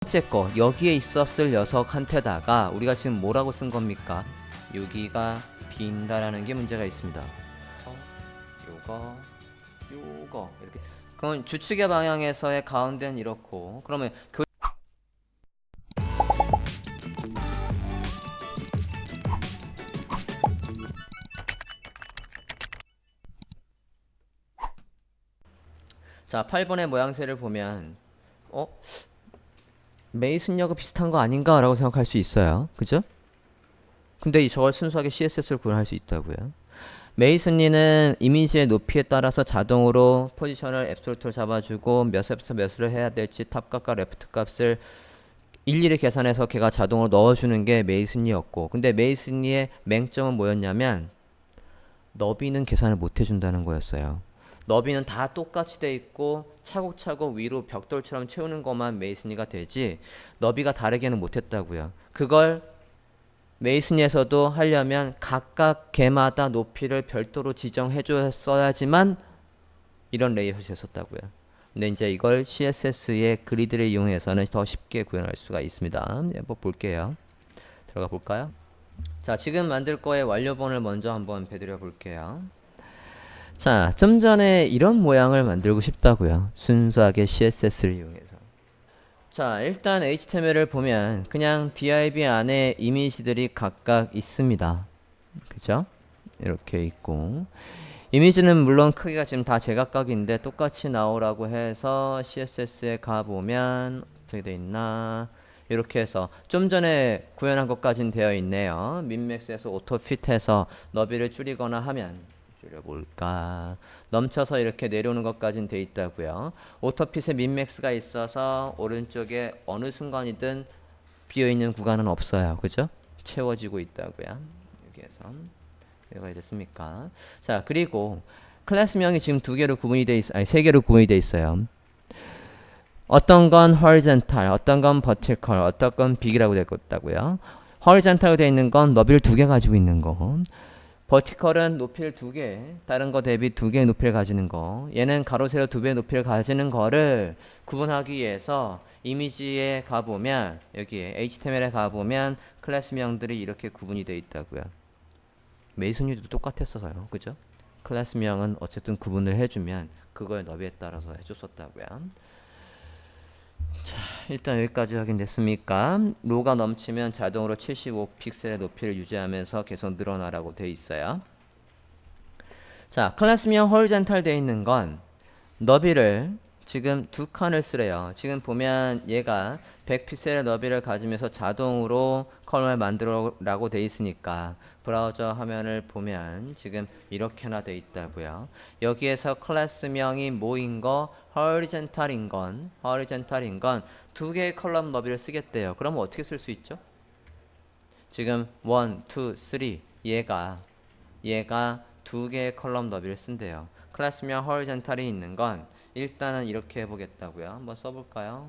번째 거 여기에 있었을 녀석한테다가 우리가 지금 뭐라고 쓴 겁니까? 여기가 빈다라는 게 문제가 있습니다. 요거 이렇게. 그럼 주축의 방향에서의 가운데는 이렇고, 그러면 자 8번의 모양새를 보면 메이슨여고 비슷한 거 아닌가 라고 생각할 수 있어요. 그죠? 근데 저걸 순수하게 CSS를 구현할 수 있다고요. 메이슨리는 이미지의 높이에 따라서 자동으로 포지션을 앱솔루트로 잡아주고 몇에서 몇을 해야 될지 탑값과 레프트 값을 일일이 계산해서 걔가 자동으로 넣어주는 게 메이슨리였고, 근데 메이슨리의 맹점은 뭐였냐면 너비는 계산을 못 해준다는 거였어요. 너비는 다 똑같이 돼 있고 차곡차곡 위로 벽돌처럼 채우는 것만 메이슨리가 되지 너비가 다르게는 못했다고요. 그걸 메이슨리에서도 하려면 각각 개마다 높이를 별도로 지정해 줬어야지만 이런 레이아웃이 됐었다고요. 근데 이제 이걸 CSS의 그리드를 이용해서는 더 쉽게 구현할 수가 있습니다. 한번 볼게요. 들어가 볼까요? 자, 지금 만들 거의 완료본을 먼저 한번 배드려 볼게요. 자, 좀 전에 이런 모양을 만들고 싶다고요. 순수하게 CSS를 이용해서. 자, 일단 HTML을 보면 그냥 div 안에 이미지들이 각각 있습니다. 그죠? 이렇게 있고, 이미지는 물론 크기가 지금 다 제각각인데 똑같이 나오라고 해서 CSS에 가보면 어떻게 돼 있나, 이렇게 해서 좀 전에 구현한 것까지는 되어 있네요. 민맥스에서 오토핏해서 너비를 줄이거나 하면, 줄여볼까, 넘쳐서 이렇게 내려오는 것까지는 돼 있다고요. 오토핏에 민맥스가 있어서 오른쪽에 어느 순간이든 비어있는 구간은 없어요. 그죠? 채워지고 있다고요. 여기에서 여기가 됐습니까? 자, 그리고 클래스명이 지금 두 개로 구분이 돼 있, 아니 세 개로 구분이 돼 있어요. 어떤 건 horizontal, 어떤 건 vertical, 어떤 건 big이라고 되어 있다고요. horizontal로 되어 있는 건 너비를 두 개 가지고 있는 거. vertical은 높이를 두 개, 다른 거 대비 두 개의 높이를 가지는 거. 얘는 가로 세로 두 배의 높이를 가지는 거를 구분하기 위해서 이미지에 가보면, 여기에 HTML에 가보면 클래스명들이 이렇게 구분이 되어 있다고요. 메이슨유도 똑같았어요. 그죠? 클래스명은 어쨌든 구분을 해주면 그거의 너비에 따라서 해줬었다고요. 자, 일단 여기까지 확인됐습니까? 로가 넘치면 자동으로 75픽셀의 높이를 유지하면서 계속 늘어나라고 돼 있어요. 자, 클래스명 horizontal 돼 있는 건 너비를 지금 두 칸을 쓰래요. 지금 보면 얘가 100픽셀의 너비를 가지면서 자동으로 컬럼을 만들어라고 돼 있으니까 브라우저 화면을 보면 지금 이렇게나 돼 있다고요. 여기에서 클래스명이 뭐인 거, horizontal인 건 두 개의 컬럼 너비를 쓰겠대요. 그러면 어떻게 쓸 수 있죠? 지금 1, 2, 3 얘가 두 개의 컬럼 너비를 쓴대요. 클래스명 horizontal이 있는 건 일단은 이렇게 해보겠다고요. 한번 써볼까요?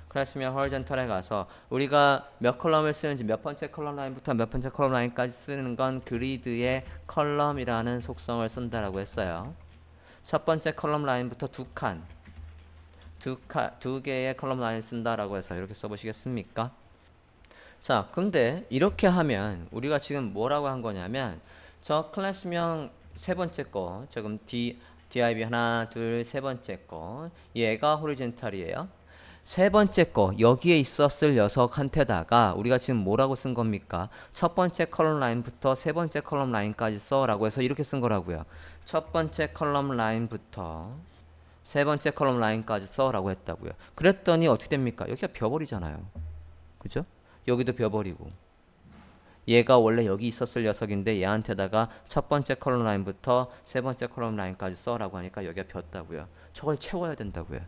클래스명 horizontal에 가서 우리가 몇 컬럼을 쓰는지, 몇 번째 컬럼 라인부터 몇 번째 컬럼 라인까지 쓰는 건 그리드의 컬럼이라는 속성을 쓴다라고 했어요. 첫 번째 컬럼 라인부터 두 개의 컬럼 라인 쓴다라고 해서 이렇게 써보시겠습니까? 자, 근데 이렇게 하면 우리가 지금 뭐라고 한 거냐면 저 클래스명 세 번째 거, 지금 div 하나, 둘, 세 번째 거, 얘가 호리젠탈이에요. 세 번째 거 여기에 있었을 녀석한테다가 우리가 지금 뭐라고 쓴 겁니까? 첫 번째 컬럼 라인부터 세 번째 컬럼 라인까지 써라고 해서 이렇게 쓴 거라고요. 첫 번째 컬럼 라인부터 세 번째 컬럼 라인까지 써라고 했다고요. 그랬더니 어떻게 됩니까? 여기가 벼버리잖아요. 그죠? 여기도 벼버리고, 얘가 원래 여기 있었을 녀석인데 얘한테다가 첫 번째 컬럼 라인부터 세 번째 컬럼 라인까지 써라고 하니까 여기가 벼었다고요. 저걸 채워야 된다고요.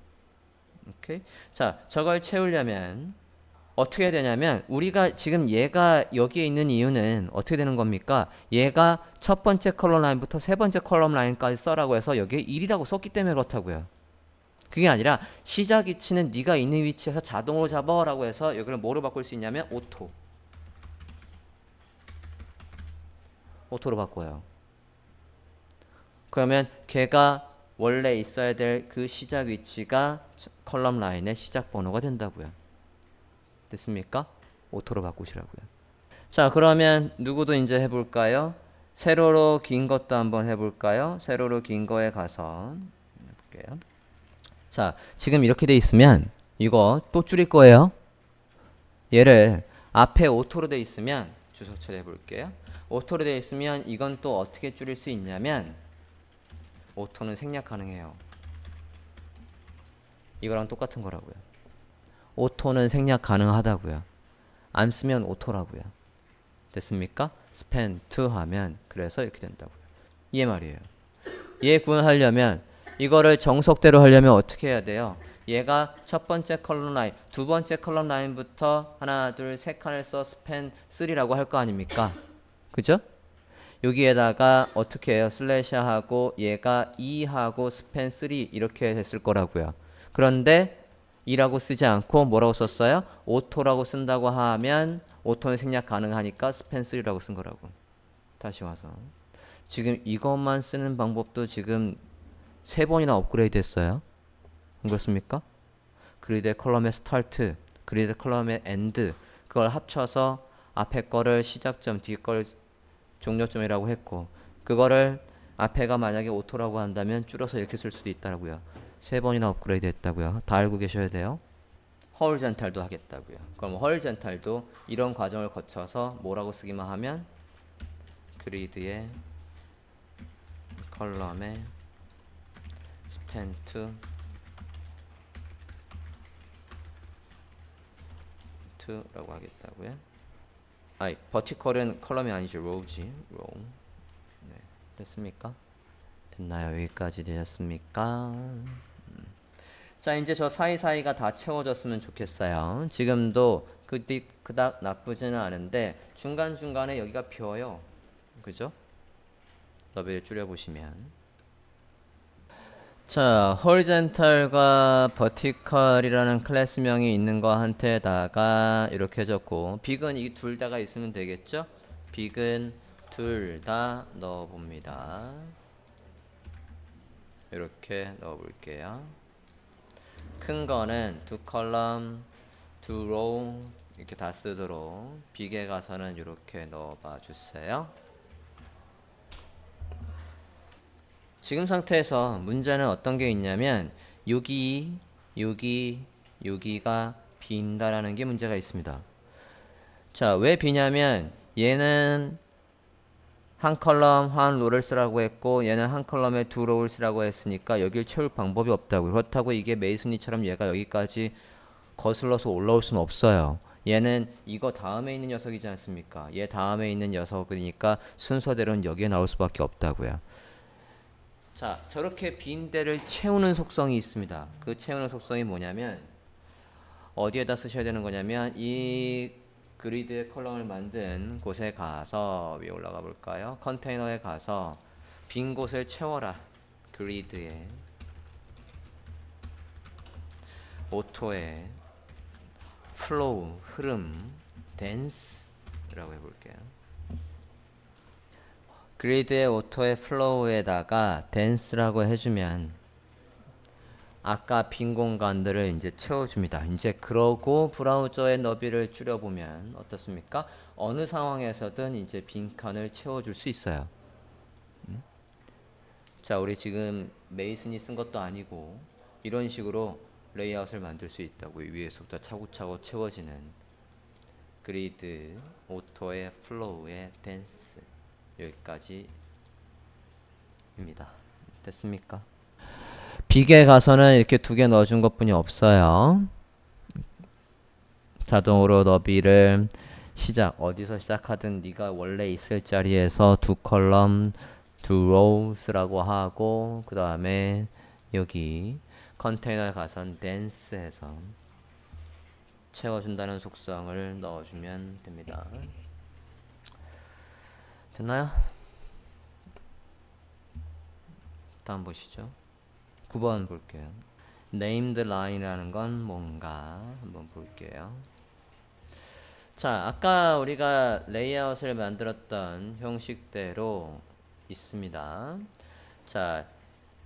오케이? 자, 저걸 채우려면 어떻게 해야 되냐면 우리가 지금 얘가 여기에 있는 이유는 어떻게 되는 겁니까? 얘가 첫 번째 컬럼 라인부터 세 번째 컬럼 라인까지 써라고 해서 여기에 1이라고 썼기 때문에 그렇다고요. 그게 아니라 시작 위치는 네가 있는 위치에서 자동으로 잡아라고 해서 여기를 뭐로 바꿀 수 있냐면 오토로 바꿔요. 그러면 걔가 원래 있어야 될 그 시작 위치가 컬럼 라인의 시작 번호가 된다고요. 됐습니까? 오토로 바꾸시라고요. 자, 그러면 누구도 이제 해볼까요? 세로로 긴 것도 한번 해볼까요? 세로로 긴 거에 가서 해볼게요. 자, 지금 이렇게 돼 있으면 이거 또 줄일 거예요. 얘를 앞에 오토로 돼 있으면 주석 처리해 볼게요. 오토로 돼 있으면 이건 또 어떻게 줄일 수 있냐면 오토는 생략 가능해요. 이거랑 똑같은 거라고요. 오토는 생략 가능하다고요. 안 쓰면 오토라고요. 됐습니까? 스팬 to 하면 그래서 이렇게 된다고요. 이해 말이에요. 얘 구현하려면 이거를 정석대로 하려면 어떻게 해야 돼요? 얘가 첫 번째 컬럼 라인, 두 번째 컬럼 라인부터 하나, 둘, 세 칸을 써 스팬 3라고 할 거 아닙니까? 그죠? 여기에다가 어떻게 해요? 슬래시하고 얘가 2하고 스팬 3 이렇게 됐을 거라고요. 그런데 2라고 쓰지 않고 뭐라고 썼어요? 오토라고 쓴다고 하면 오토는 생략 가능하니까 스팬 3라고 쓴 거라고. 다시 와서 지금 이것만 쓰는 방법도 지금 3번이나 업그레이드 했어요. 안 그렇습니까? 그리드의 컬럼의 스타트, 그리드 컬럼의 엔드 그걸 합쳐서 앞에 거를 시작점, 뒤 걸 종료점이라고 했고 그거를 앞에가 만약에 오토라고 한다면 줄여서 이렇게 쓸 수도 있다고요. 3번이나 업그레이드 했다고요. 다 알고 계셔야 돼요. 허리젠탈도 하겠다고요. 그럼 허리젠탈도 이런 과정을 거쳐서 뭐라고 쓰기만 하면 그리드의 컬럼의 스팬 투 라고 하겠다고요. 아니 버티컬은 컬럼이 아니죠. 로우지. 로우. 네, 됐습니까? 됐나요? 여기까지 되셨습니까? 자, 이제 저 사이사이가 다 채워졌으면 좋겠어요. 지금도 그닥 나쁘지는 않은데 중간중간에 여기가 비어요. 그죠? 너비를 줄여보시면 자, horizontal과 vertical이라는 클래스명이 있는 거한테다가 이렇게 해줬고 빅은 이 둘 다가 있으면 되겠죠? 빅은 둘 다 넣어봅니다. 이렇게 넣어볼게요. 큰 거는 두 컬럼, 두 로우 이렇게 다 쓰도록 빅에 가서는 이렇게 넣어봐 주세요. 지금 상태에서 문제는 어떤 게 있냐면 여기가 빈다라는 게 문제가 있습니다. 자, 왜 비냐면 얘는 한 컬럼 한 로를 쓰라고 했고 얘는 한 컬럼에 두 로를 쓰라고 했으니까 여길 채울 방법이 없다고. 그렇다고 이게 메이슨이처럼 얘가 여기까지 거슬러서 올라올 수는 없어요. 얘는 이거 다음에 있는 녀석이지 않습니까? 얘 다음에 있는 녀석이니까 순서대로는 여기에 나올 수밖에 없다고요. 자, 저렇게 빈 데를 채우는 속성이 있습니다. 그 채우는 속성이 뭐냐면 어디에다 쓰셔야 되는 거냐면 이 그리드의 컬럼을 만든 곳에 가서 위에 올라가 볼까요? 컨테이너에 가서 빈 곳을 채워라. 그리드에 오토에 플로우, 흐름, 댄스라고 해볼게요. 그리드의 오토의 플로우에다가 댄스라고 해주면 아까 빈 공간들을 이제 채워줍니다. 이제 그러고 브라우저의 너비를 줄여보면 어떻습니까? 어느 상황에서든 이제 빈 칸을 채워줄 수 있어요. 자, 우리 지금 메이슨이 쓴 것도 아니고 이런 식으로 레이아웃을 만들 수 있다고. 위에서부터 차곡차곡 채워지는 그리드 오토의 플로우의 댄스 여기까지입니다. 됐습니까? 빅에 가서는 이렇게 두 개 넣어준 것뿐이 없어요. 자동으로 너비를 어디서 시작하든 네가 원래 있을 자리에서 두 컬럼, 두 로우스라고 하고 그 다음에 여기 컨테이너에 가선 댄스해서 채워준다는 속성을 넣어주면 됩니다. 됐나요? 다음 보시죠. 9번 볼게요. named line이라는 건 뭔가 한번 볼게요. 자, 아까 우리가 레이아웃을 만들었던 형식대로 있습니다. 자,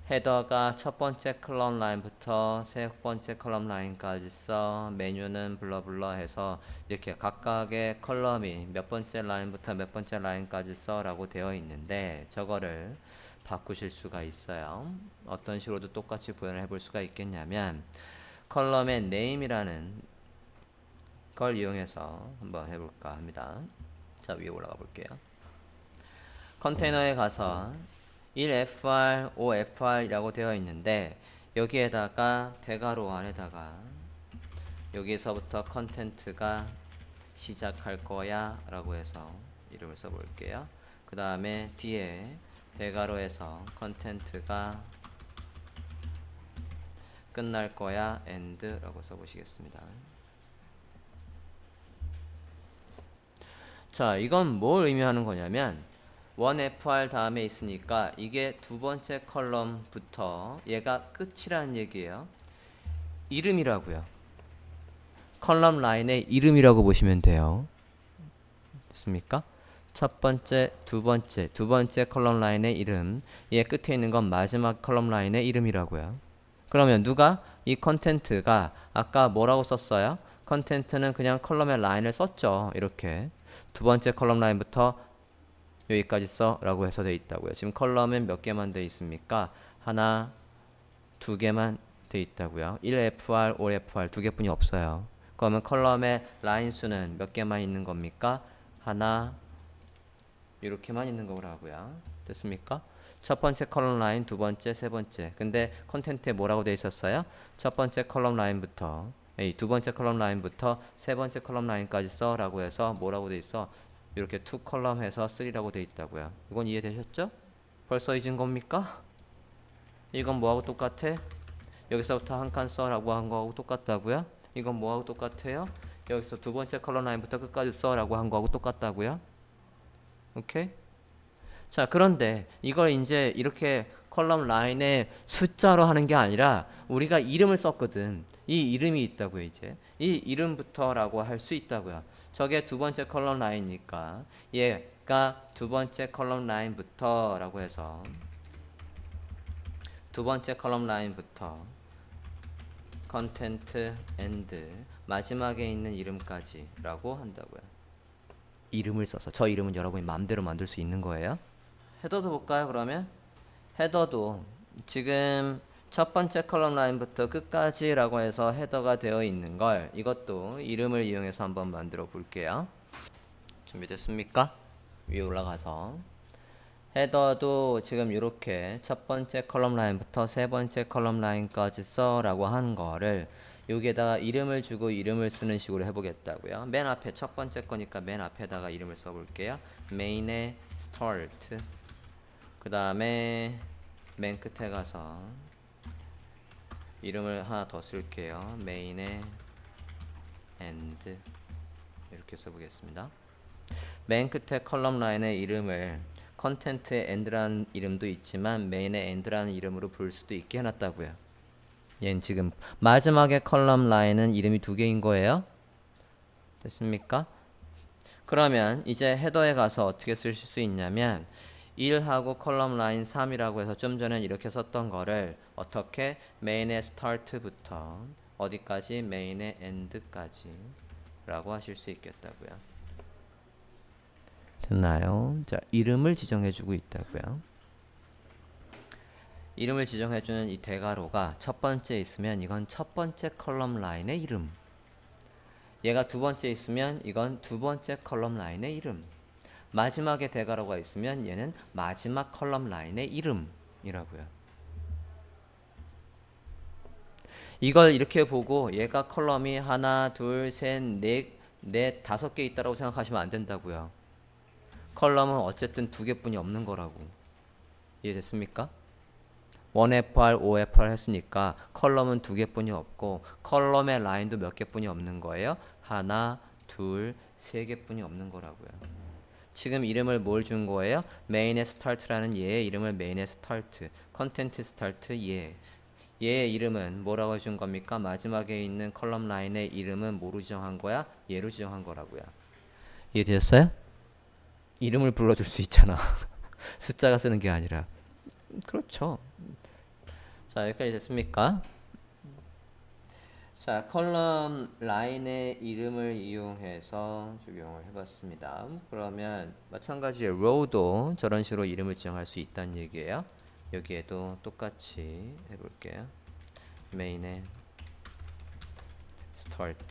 헤더가 첫 번째 컬럼 라인부터 세 번째 컬럼 라인까지 써. 메뉴는 블러블러 해서 이렇게 각각의 컬럼이 몇 번째 라인부터 몇 번째 라인까지 써 라고 되어 있는데 저거를 바꾸실 수가 있어요. 어떤 식으로도 똑같이 구현을 해볼 수가 있겠냐면 컬럼의 name이라는 걸 이용해서 한번 해볼까 합니다. 자, 위에 올라가 볼게요. 컨테이너에 가서 1fr, 5fr이라고 되어 있는데 여기에다가 대괄호 안에다가 여기서부터 컨텐트가 시작할 거야 라고 해서 이름을 써볼게요. 그 다음에 뒤에 대괄호에서 컨텐트가 끝날 거야 end 라고 써보시겠습니다. 자, 이건 뭘 의미하는 거냐면 1fr 다음에 있으니까 이게 두 번째 컬럼부터 얘가 끝이라는 얘기예요. 이름이라고요. 컬럼 라인의 이름이라고 보시면 돼요. 됐습니까? 첫 번째, 두 번째 컬럼 라인의 이름. 얘 끝에 있는 건 마지막 컬럼 라인의 이름이라고요. 그러면 누가 이 컨텐트가 아까 뭐라고 썼어요? 컨텐트는 그냥 컬럼의 라인을 썼죠. 이렇게 두 번째 컬럼 라인부터 여기까지 써 라고 해서 돼 있다고요. 지금 컬럼엔 몇 개만 돼 있습니까? 하나, 두 개만 돼 있다고요. 1fr, 5fr 두 개뿐이 없어요. 그러면 컬럼의 라인 수는 몇 개만 있는 겁니까? 하나, 이렇게만 있는 거라고요. 됐습니까? 첫 번째 컬럼 라인, 두 번째, 세 번째. 근데 컨텐트에 뭐라고 돼 있었어요? 첫 번째 컬럼 라인부터 두 번째 컬럼 라인부터 세 번째 컬럼 라인까지 써 라고 해서 뭐라고 돼 있어? 이렇게 2 컬럼 해서 3라고 돼 있다고요. 이건 이해되셨죠? 벌써 잊은 겁니까? 이건 뭐하고 똑같아? 여기서부터 한 칸 써라고 한 거하고 똑같다고요? 이건 뭐하고 똑같아요? 여기서 두 번째 컬럼 라인부터 끝까지 써라고 한 거하고 똑같다고요? 오케이? 자, 그런데 이걸 이제 이렇게 컬럼 라인에 숫자로 하는 게 아니라 우리가 이름을 썼거든. 이 이름이 있다고요, 이제. 이 이름부터라고 할 수 있다고요. 저게 두 번째 컬럼 라인이니까 얘가 두 번째 컬럼 라인부터 라고 해서 두 번째 컬럼 라인부터 content end 마지막에 있는 이름까지 라고 한다고요. 이름을 써서 저 이름은 여러분이 마음대로 만들 수 있는 거예요. 헤더도 볼까요? 그러면 헤더도 지금 첫 번째 컬럼 라인부터 끝까지 라고 해서 헤더가 되어 있는 걸 이것도 이름을 이용해서 한번 만들어 볼게요. 준비됐습니까? 위에 올라가서 헤더도 지금 이렇게 첫 번째 컬럼 라인부터 세 번째 컬럼 라인까지 써 라고 하는 거를 여기에다가 이름을 주고 이름을 쓰는 식으로 해보겠다고요. 맨 앞에 첫 번째 거니까 맨 앞에다가 이름을 써볼게요. main의 start, 그 다음에 맨 끝에 가서 이름을 하나 더 쓸게요. main의 end 이렇게 써보겠습니다. 맨 끝에 컬럼 라인의 이름을 컨텐트의 end라는 이름도 있지만 main의 end라는 이름으로 부를 수도 있게 해놨다고요. 얘는 지금 마지막에 컬럼 라인은 이름이 두 개인 거예요. 됐습니까? 그러면 이제 헤더에 가서 어떻게 쓰실 수 있냐면 1하고 컬럼 라인 3이라고 해서 좀 전에 이렇게 썼던 거를 어떻게 main의 start부터 어디까지 main의 end까지 라고 하실 수 있겠다고요. 됐나요? 자, 이름을 지정해 주고 있다고요. 이름을 지정해 주는 이 대괄호가 첫 번째 있으면 이건 첫 번째 컬럼 라인의 이름. 얘가 두 번째 있으면 이건 두 번째 컬럼 라인의 이름. 마지막에 대괄호가 있으면 얘는 마지막 컬럼 라인의 이름이라고요. 이걸 이렇게 보고 얘가 컬럼이 하나, 둘, 셋, 넷, 다섯 개 있다라고 생각하시면 안 된다고요. 컬럼은 어쨌든 두 개뿐이 없는 거라고. 이해됐습니까? 1fr, 5fr 했으니까 컬럼은 두 개뿐이 없고 컬럼의 라인도 몇 개뿐이 없는 거예요. 하나, 둘, 세 개뿐이 없는 거라고요. 지금 이름을 뭘 준 거예요? main의 start라는 얘의 이름을 main의 start, content start 얘의 이름은 뭐라고 준 겁니까? 마지막에 있는 컬럼 라인의 이름은 뭐로 지정한 거야? 얘로 지정한 거라고요. 이해되셨어요? 이름을 불러줄 수 있잖아. 숫자가 쓰는 게 아니라. 그렇죠. 자, 여기까지 됐습니까? 자, 컬럼 라인의 이름을 이용해서 적용을 해봤습니다. 그러면 마찬가지로 row도 저런 식으로 이름을 지정할 수 있다는 얘기예요. 여기에도 똑같이 해볼게요. main의 start,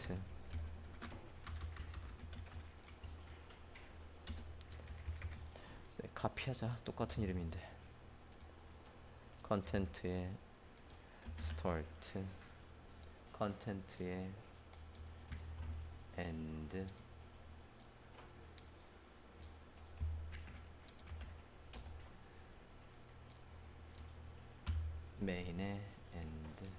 네, 카피하자. 똑같은 이름인데. 컨텐트의 start, 컨텐트의 end, main의 end.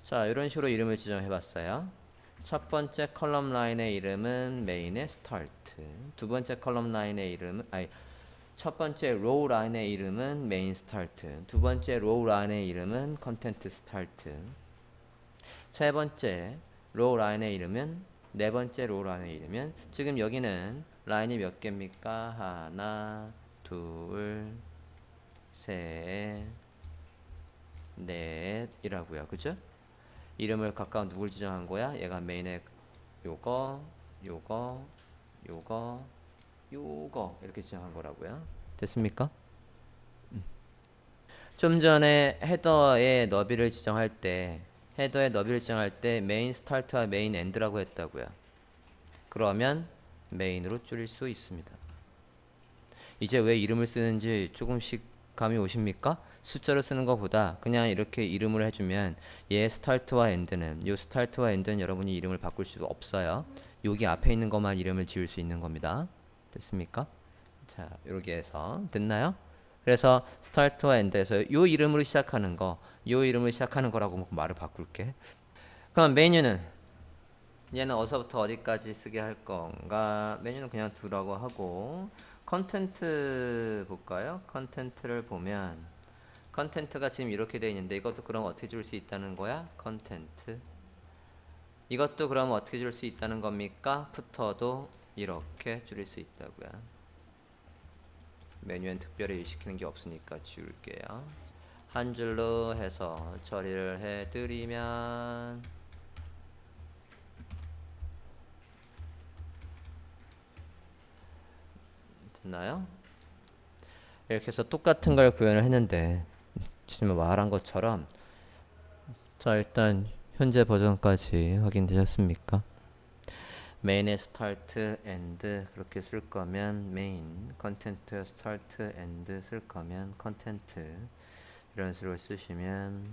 자, 이런 식으로 이름을 지정해 봤어요. 첫 번째 컬럼 라인의 이름은 main의 start. 두 번째 컬럼 라인의 이름은 첫 번째 로우 라인의 이름은 main start. 두 번째 로우 라인의 이름은 content start. 세 번째 로우 라인의 이름은 네 번째 로우 라인의 이름은 지금 여기는 라인이 몇 개입니까? 하나, 둘, 셋, 넷이라고요. 그죠? 이름을 각각 누굴 지정한 거야? 얘가 메인의 요거, 요거, 요거, 요거 이렇게 지정한 거라고요. 됐습니까? 좀 전에 헤더의 너비를 지정할 때 메인 스타트와 메인 엔드라고 했다고요. 그러면 메인으로 줄일 수 있습니다. 이제 왜 이름을 쓰는지 조금씩 감이 오십니까? 숫자로 쓰는 것보다 그냥 이렇게 이름을 해주면 얘 스타트와 엔드는 요 스타트와 엔드는 여러분이 이름을 바꿀 수가 없어요. 여기 앞에 있는 것만 이름을 지을 수 있는 겁니다. 됐습니까? 자, 이렇게 해서 됐나요? 그래서 스타트와 엔드에서 요 이름으로 시작하는 거, 요 이름으로 시작하는 거라고 말을 바꿀게. 그럼 메뉴는 얘는 어디서부터 어디까지 쓰게 할 건가? 메뉴는 그냥 두라고 하고 컨텐트 볼까요? 컨텐트를 보면 컨텐트가 지금 이렇게 되어 있는데 이것도 그럼 어떻게 줄 수 있다는 거야? 컨텐트. 이것도 그럼 어떻게 줄 수 있다는 겁니까? 푸터도 이렇게 줄일 수 있다고요. 메뉴엔 특별히 일시키는 게 없으니까 지울게요. 한 줄로 해서 처리를 해드리면 됐나요? 이렇게 해서 똑같은 걸 구현을 했는데 지금 말한 것처럼 자, 일단 현재 버전까지 확인되셨습니까? main의 start, end 그렇게 쓸 거면 main, content, start, end 쓸 거면 content 이런 식으로 쓰시면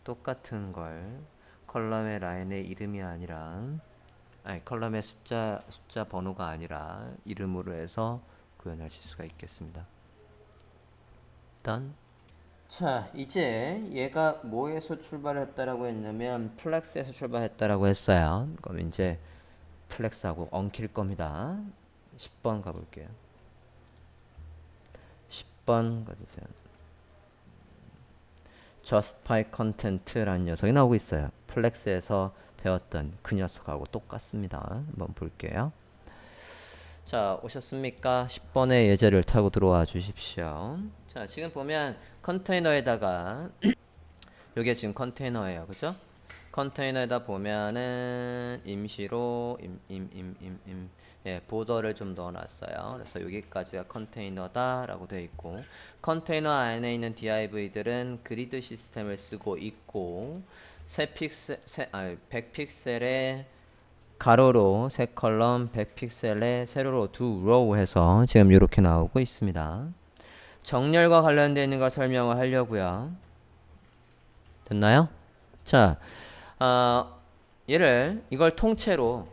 똑같은 걸 컬럼의 라인의 이름이 아니라 컬럼의 숫자 번호가 아니라 이름으로 해서 구현하실 수가 있겠습니다. 일단 자, 이제 얘가 뭐에서 출발했다라고 했냐면 플렉스에서 출발했다라고 했어요. 그럼 이제 플렉스하고 엉킬 겁니다. 10번 가볼게요. 10번 가주세요. justify content라는 녀석이 나오고 있어요. 플렉스에서 배웠던 그 녀석하고 똑같습니다. 한번 볼게요. 자, 오셨습니까? 10번의 예제를 타고 들어와 주십시오. 자, 지금 보면 컨테이너에다가 요게 지금 컨테이너예요. 그죠? 컨테이너에다 보면은 임시로 예, 보더를 좀 넣어놨어요. 그래서 여기까지가 컨테이너다 라고 되어 있고 컨테이너 안에 있는 div들은 그리드 시스템을 쓰고 있고 100픽셀의 가로로 3컬럼 100픽셀에 세로로 2로우 해서 지금 이렇게 나오고 있습니다. 정렬과 관련되어 있는 걸 설명을 하려고요. 됐나요? 자, 이걸 통째로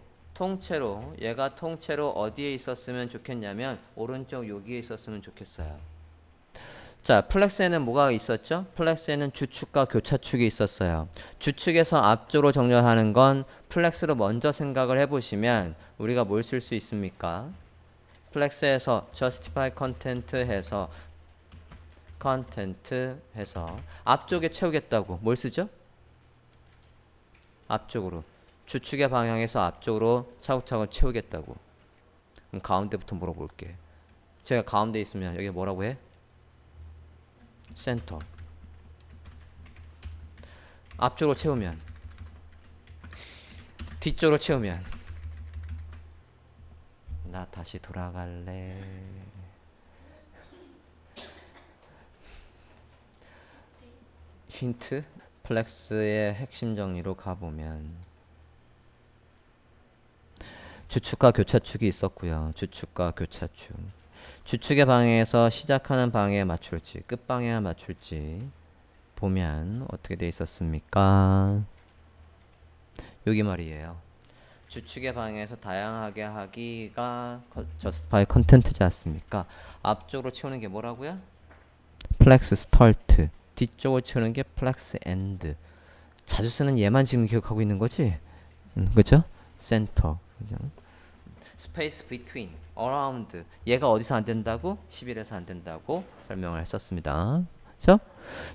얘가 통째로 어디에 있었으면 좋겠냐면 오른쪽 여기에 있었으면 좋겠어요. 자, 플렉스에는 뭐가 있었죠? 플렉스에는 주축과 교차축이 있었어요. 주축에서 앞쪽으로 정렬하는 건 플렉스로 먼저 생각을 해보시면 우리가 뭘 쓸 수 있습니까? 플렉스에서 justify content 해서 앞쪽에 채우겠다고 뭘 쓰죠? 앞쪽으로. 주축의 방향에서 앞쪽으로 차곡차곡 채우겠다고. 그럼 가운데부터 물어볼게. 제가 가운데 있으면 여기 뭐라고 해? 센터. 앞쪽으로 채우면, 뒤쪽으로 채우면, 나 다시 돌아갈래. 힌트? 플렉스의 핵심 정리로 가보면 주축과 교차축이 있었고요. 주축과 교차축. 주축의 방향에서 시작하는 방향에 맞출지 끝방향에 맞출지 보면 어떻게 돼 있었습니까? 여기 말이에요. 주축의 방향에서 다양하게 하기가 저스티파이 컨텐트지 않습니까? 앞쪽으로 채우는 게 뭐라고요? 플렉스 스타트. 뒤쪽으로 채우는 게 플렉스 엔드. 자주 쓰는 얘만 지금 기억하고 있는 거지? 그죠? 센터. 그죠? 스페이스 비트윈, 어라운드. 얘가 어디서 안 된다고? 11에서 안 된다고 설명을 했었습니다. 그죠?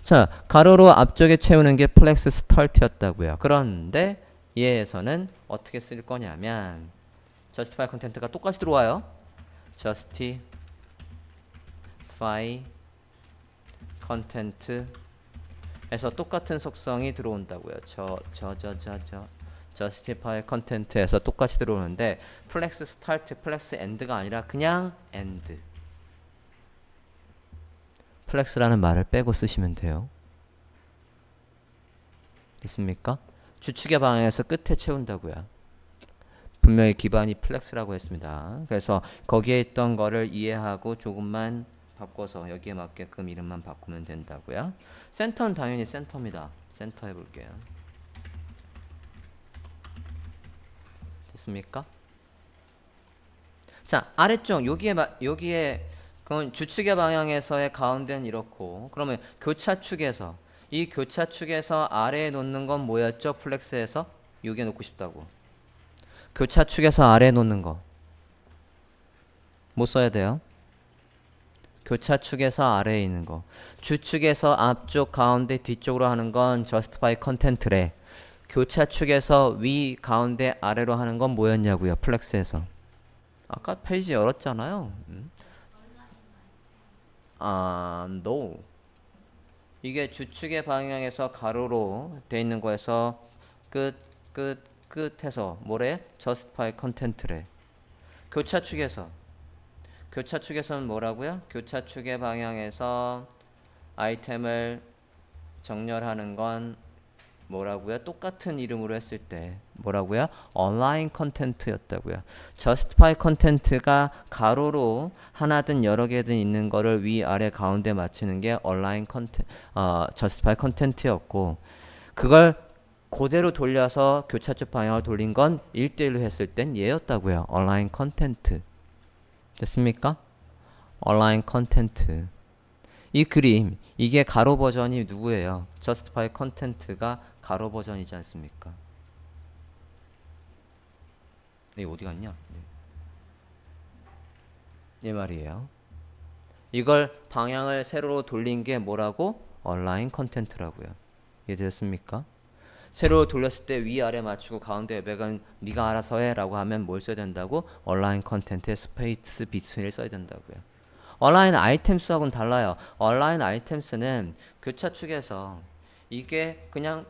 자, 가로로 앞쪽에 채우는 게 플렉스 스타트였다고요. 그런데 얘에서는 어떻게 쓸 거냐면 justify 컨텐트가 똑같이 들어와요. justify 컨텐트에서 똑같은 속성이 들어온다고요. justify 컨텐트에서 똑같이 들어오는데 플렉스 스타트, 플렉스 엔드가 아니라 그냥 엔드. 플렉스라는 말을 빼고 쓰시면 돼요. 됐습니까? 주축의 방향에서 끝에 채운다고요. 분명히 기반이 플렉스라고 했습니다. 그래서 거기에 있던 거를 이해하고 조금만 바꿔서 여기에 맞게끔 이름만 바꾸면 된다고요. 센터는 당연히 센터입니다. 센터 해볼게요. 됐습니까? 자, 아래쪽 여기에 그건 주축의 방향에서의 가운데는 이렇고, 그러면 교차축에서 이 교차축에서 아래에 놓는 건 뭐였죠? 플렉스에서 여기에 놓고 싶다고. 교차축에서 아래에 놓는 거 뭐 써야 돼요? 교차축에서 아래에 있는 거. 주축에서 앞쪽, 가운데, 뒤쪽으로 하는 건 justify content래. 교차축에서 위, 가운데, 아래로 하는 건 뭐였냐고요? 플렉스에서. 아까 페이지 열었잖아요. no. 이게 주축의 방향에서 가로로 돼 있는 거에서 끝에서 뭐래? justify content래. 교차축에서는 뭐라고요? 교차축의 방향에서 아이템을 정렬하는 건 뭐라고요? 똑같은 이름으로 했을 때 뭐라고요? align content였다고요. justify content가 가로로 하나든 여러 개든 있는 거를 위, 아래, 가운데 맞추는 게 align content, justify content였고, 그걸 그대로 돌려서 교차축 방향을 돌린 건 1대1로 했을 땐 얘였다고요. align content. 됐습니까? align content. 이 그림, 이게 가로 버전이 누구예요? justify content가 가로 버전이지 않습니까? 네, 어디 갔냐? 네. 이 말이에요. 이걸 방향을 세로로 돌린 게 뭐라고? align content라고요. 이해되셨습니까? 세로로 돌렸을 때 위아래 맞추고 가운데 여백은 네가 알아서 해 라고 하면 뭘 써야 된다고? align content에 스페이스 between을 써야 된다고요. align items하고는 달라요. align items는 교차축에서 이게 그냥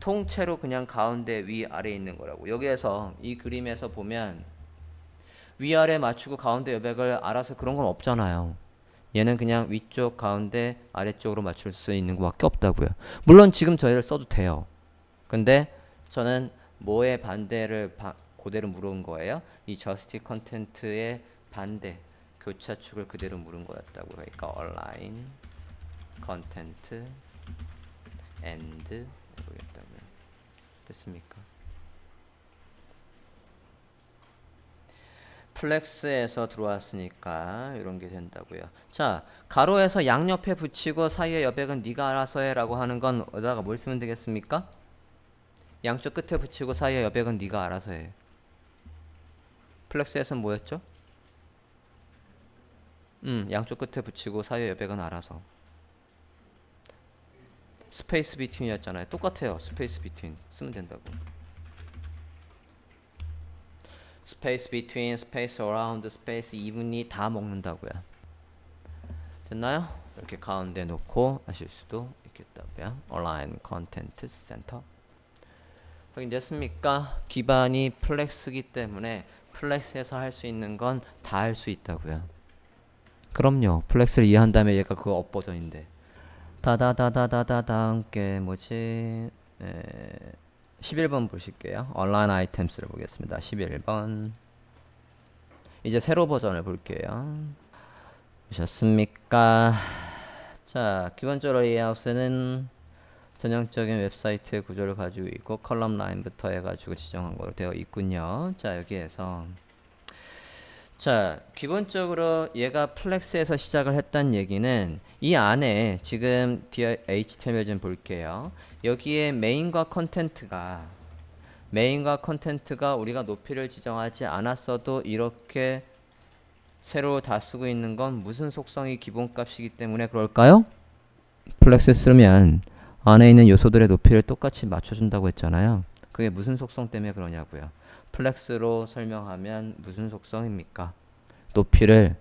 통째로 그냥 가운데 위 아래에 있는 거라고. 여기에서 이 그림에서 보면 위아래 맞추고 가운데 여백을 알아서 그런 건 없잖아요. 얘는 그냥 위쪽 가운데 아래쪽으로 맞출 수 있는 것밖에 없다고요. 물론 지금 저희를 써도 돼요. 근데 저는 뭐의 반대를 그대로 물은 거예요? 이 justify content의 반대 교차축을 그대로 물은 거였다고. 그러니까 align content and 모르겠다고요. 됐습니까? 플렉스에서 들어왔으니까 이런 게 된다고요. 자, 가로에서 양옆에 붙이고 사이의 여백은 네가 알아서 해라고 하는 건 어디다가 뭘 쓰면 되겠습니까? 양쪽 끝에 붙이고 사이의 여백은 네가 알아서 해. 플렉스에서는 뭐였죠? 양쪽 끝에 붙이고 사이의 여백은 알아서. 스페이스 비트윈이었잖아요. 똑같아요. 스페이스 비트윈 쓰면 된다고. space between, space around, space even이 다 먹는다고요. 됐나요? 이렇게 가운데 놓고 하실 수도 있겠다고요. align content center. 확인됐습니까? 기반이 플렉스기 때문에 플렉스에서 할 수 있는 건 다 할 수 있다고요. 그럼요. 플렉스를 이해한 다음에 얘가 그거 업 버전인데. 다다다다다다다 게 뭐지? 11번 보실게요. Align items를 보겠습니다. 11번. 이제 새로 버전을 볼게요. 보셨습니까? 자, 기본적으로 레이아웃은 전형적인 웹사이트의 구조를 가지고 있고 컬럼 라인부터 해가지고 지정한 거로 되어 있군요. 자, 여기에서 자, 기본적으로 얘가 플렉스에서 시작을 했다는 얘기는 이 안에 지금 HTML 좀 볼게요. 여기에 메인과 컨텐트가 우리가 높이를 지정하지 않았어도 이렇게 세로 다 쓰고 있는 건 무슨 속성이 기본값이기 때문에 그럴까요? 플렉스 쓰면 안에 있는 요소들의 높이를 똑같이 맞춰준다고 했잖아요. 그게 무슨 속성 때문에 그러냐고요. 플렉스로 설명하면 무슨 속성입니까? 높이를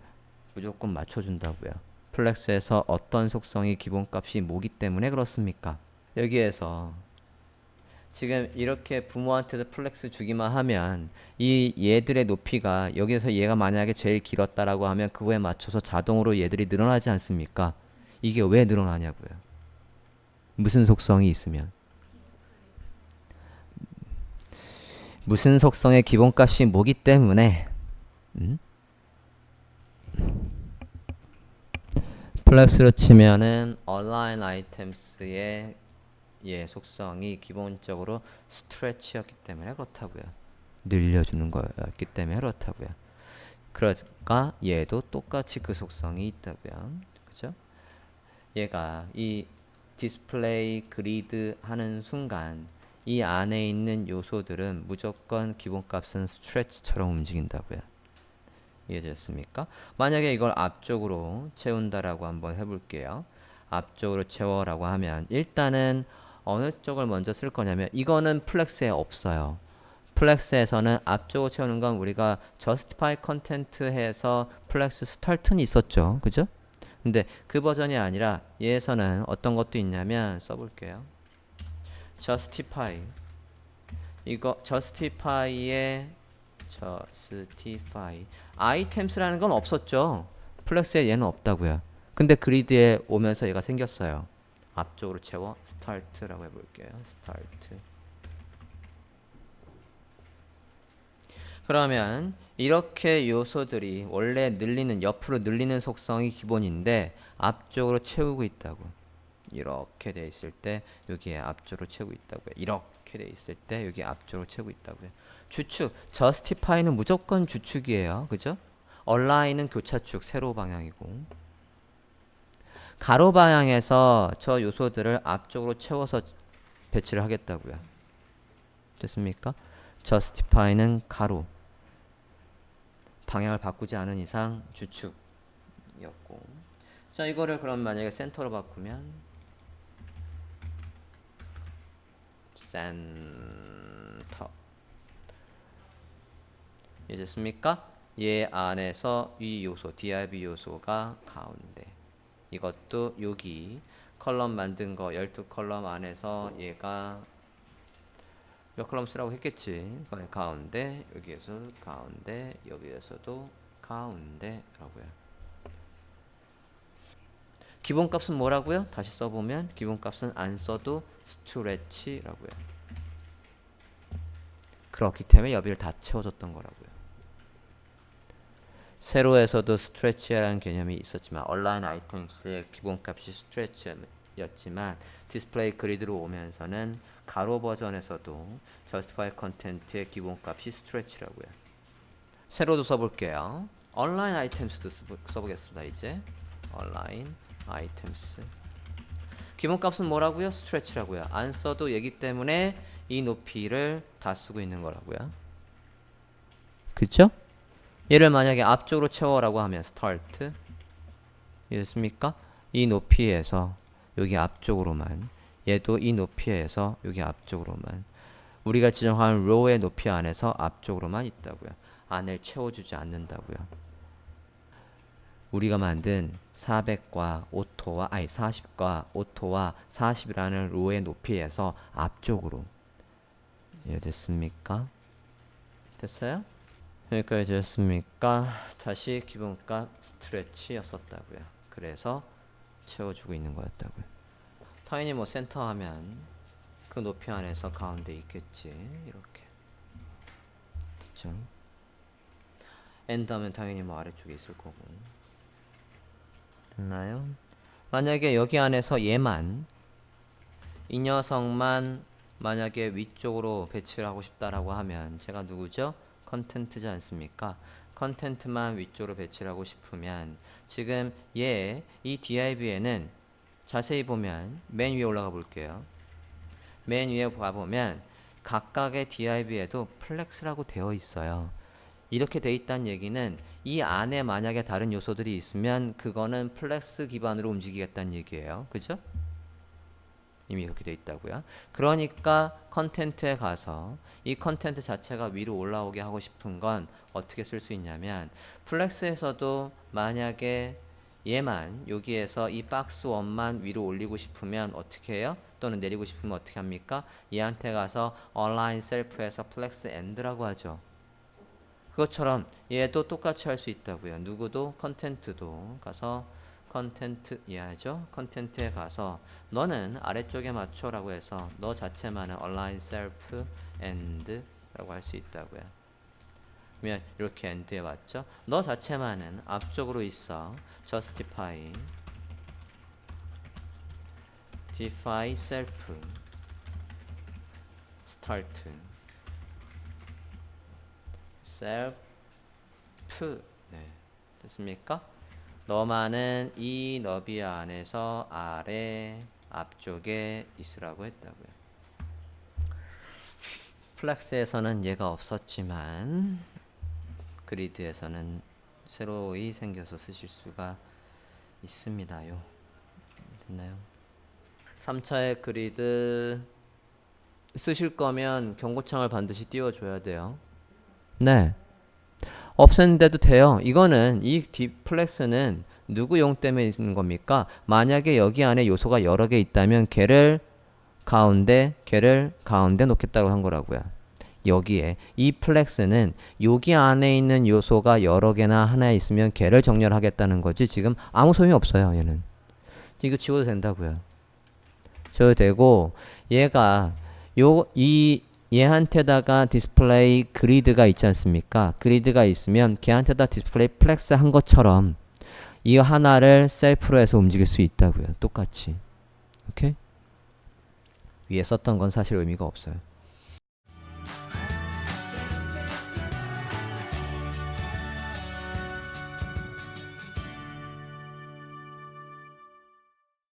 무조건 맞춰준다고요. 플렉스에서 어떤 속성이 기본값이 뭐기 때문에 그렇습니까? 여기에서 지금 이렇게 부모한테도 플렉스 주기만 하면 이 얘들의 높이가 여기에서 얘가 만약에 제일 길었다라고 하면 그거에 맞춰서 자동으로 얘들이 늘어나지 않습니까? 이게 왜 늘어나냐고요. 무슨 속성이 있으면. 무슨 속성의 기본값이 뭐기 때문에 플렉스로 치면은 align items의 속성이 기본적으로 스트레치였기 때문에 그렇다고요. 늘려주는 거였기 때문에 그렇다고요. 그러니까 얘도 똑같이 그 속성이 있다고요. 그죠? 얘가 이 디스플레이 그리드 하는 순간 이 안에 있는 요소들은 무조건 기본값은 스트레치처럼 움직인다고요. 이해되셨습니까? 만약에 이걸 앞쪽으로 채운다라고 한번 해볼게요. 앞쪽으로 채워라고 하면 일단은 어느 쪽을 먼저 쓸 거냐면 이거는 플렉스에 없어요. 플렉스에서는 앞쪽으로 채우는 건 우리가 justify content 해서 플렉스 스타트는 있었죠. 그죠? 근데 그 버전이 아니라 얘에서는 어떤 것도 있냐면 써볼게요. justify 이거 justify에 justify items라는 건 없었죠. 플렉스에 얘는 없다고요. 근데 그리드에 오면서 얘가 생겼어요. 앞쪽으로 채워 start라고 해볼게요. start. 그러면 이렇게 요소들이 원래 늘리는 옆으로 늘리는 속성이 기본인데 앞쪽으로 채우고 있다고. 이렇게 돼 있을 때 여기에 앞쪽으로 채우고 있다고요. 이렇게 돼 있을 때 여기 앞쪽으로 채우고 있다고요. 주축, justify는 무조건 주축이에요. 그죠? align은 교차축, 세로 방향이고 가로 방향에서 저 요소들을 앞쪽으로 채워서 배치를 하겠다고요. 됐습니까? justify는 가로 방향을 바꾸지 않은 이상 주축이었고 자 이거를 그럼 만약에 센터로 바꾸면 센터 이해됐습니까? 얘 안에서 이 요소 DRB 요소가 가운데 이것도 여기 컬럼 만든 거 12컬럼 안에서 얘가 몇 컬럼 쓰라고 했겠지. 가운데 여기에서 가운데 여기에서도 가운데라고요. 기본값은 뭐라고요? 다시 써보면 기본값은 안 써도 스트레치라고요. 그렇기 때문에 여기를 다 채워줬던 거라고요. 세로에서도 스트레치라는 개념이 있었지만 얼라인 아이템스의 기본값이 스트레치였지만 디스플레이 그리드로 오면서는 가로 버전에서도 justify content의 기본값이 스트레치라고요. 세로도 써볼게요. 얼라인 아이템스도 써보겠습니다. 이제 얼라인 아이템스 기본값은 뭐라고요? 스트레치라고요. 안 써도 얘기 때문에 이 높이를 다 쓰고 있는 거라고요. 그쵸? 얘를 만약에 앞쪽으로 채워라고 하면 start 이해됐습니까? 이 높이에서 여기 앞쪽으로만 얘도 이 높이에서 여기 앞쪽으로만 우리가 지정한 row의 높이 안에서 앞쪽으로만 있다고요. 안을 채워주지 않는다고요. 우리가 만든 400과 오토와 40과 오토와 40이라는 로의 높이에서 앞쪽으로 이해됐습니까? 됐어요? 여기까지 됐습니까? 다시 기본값 스트레치였었다고요. 그래서 채워주고 있는 거였다고요. 당연히 뭐 센터 하면 그 높이 안에서 가운데 있겠지. 이렇게 됐죠? 엔드 하면 당연히 뭐 아래쪽에 있을 거고. 됐나요? 만약에 여기 안에서 얘만 이 녀석만 만약에 위쪽으로 배치를 하고 싶다라고 하면 제가 누구죠? 컨텐트지 않습니까? 컨텐트만 위쪽으로 배치를 하고 싶으면 지금 이 div에는 자세히 보면 맨 위에 올라가 볼게요. 맨 위에 봐보면 각각의 div에도 플렉스라고 되어 있어요. 이렇게 돼 있다는 얘기는 이 안에 만약에 다른 요소들이 있으면 그거는 플렉스 기반으로 움직이겠다는 얘기예요. 그죠? 이미 이렇게 돼 있다고요. 그러니까 컨텐트에 가서 이 컨텐트 자체가 위로 올라오게 하고 싶은 건 어떻게 쓸 수 있냐면 플렉스에서도 만약에 얘만 여기에서 이 박스 원만 위로 올리고 싶으면 어떻게 해요? 또는 내리고 싶으면 어떻게 합니까? 얘한테 가서 align self에서 flex end라고 하죠. 그것처럼 얘도 똑같이 할 수 있다고요. 누구도 컨텐트도 가서 컨텐트 이해하죠? 컨텐트에 가서 너는 아래쪽에 맞춰라고 해서 너 자체만은 align self and 라고 할 수 있다고요. 그러면 이렇게 end에 왔죠? 너 자체만은 앞쪽으로 있어. justify define self start self 네, 됐습니까? 너만은 이 너비 안에서 아래 앞쪽에 있으라고 했다고요. 플렉스에서는 얘가 없었지만 그리드에서는 새로이 생겨서 쓰실 수가 있습니다요. 됐나요? 3차의 그리드 쓰실 거면 경고창을 반드시 띄워줘야 돼요. 네. 없앤데도 돼요. 이거는 이 디플렉스는 누구 용 때문에 있는 겁니까? 만약에 여기 안에 요소가 여러 개 있다면 걔를 가운데 놓겠다고 한 거라고요. 여기에 이 플렉스는 여기 안에 있는 요소가 여러 개나 하나에 있으면 걔를 정렬하겠다는 거지 지금 아무 소용이 없어요. 얘는 이거 지워도 된다고요. 지워도 되고 얘가 얘한테다가 디스플레이 그리드가 있지 않습니까? 그리드가 있으면 걔한테다 디스플레이 플렉스 한 것처럼 이 하나를 셀프로 해서 움직일 수 있다고요. 똑같이. 오케이? 위에 썼던 건 사실 의미가 없어요.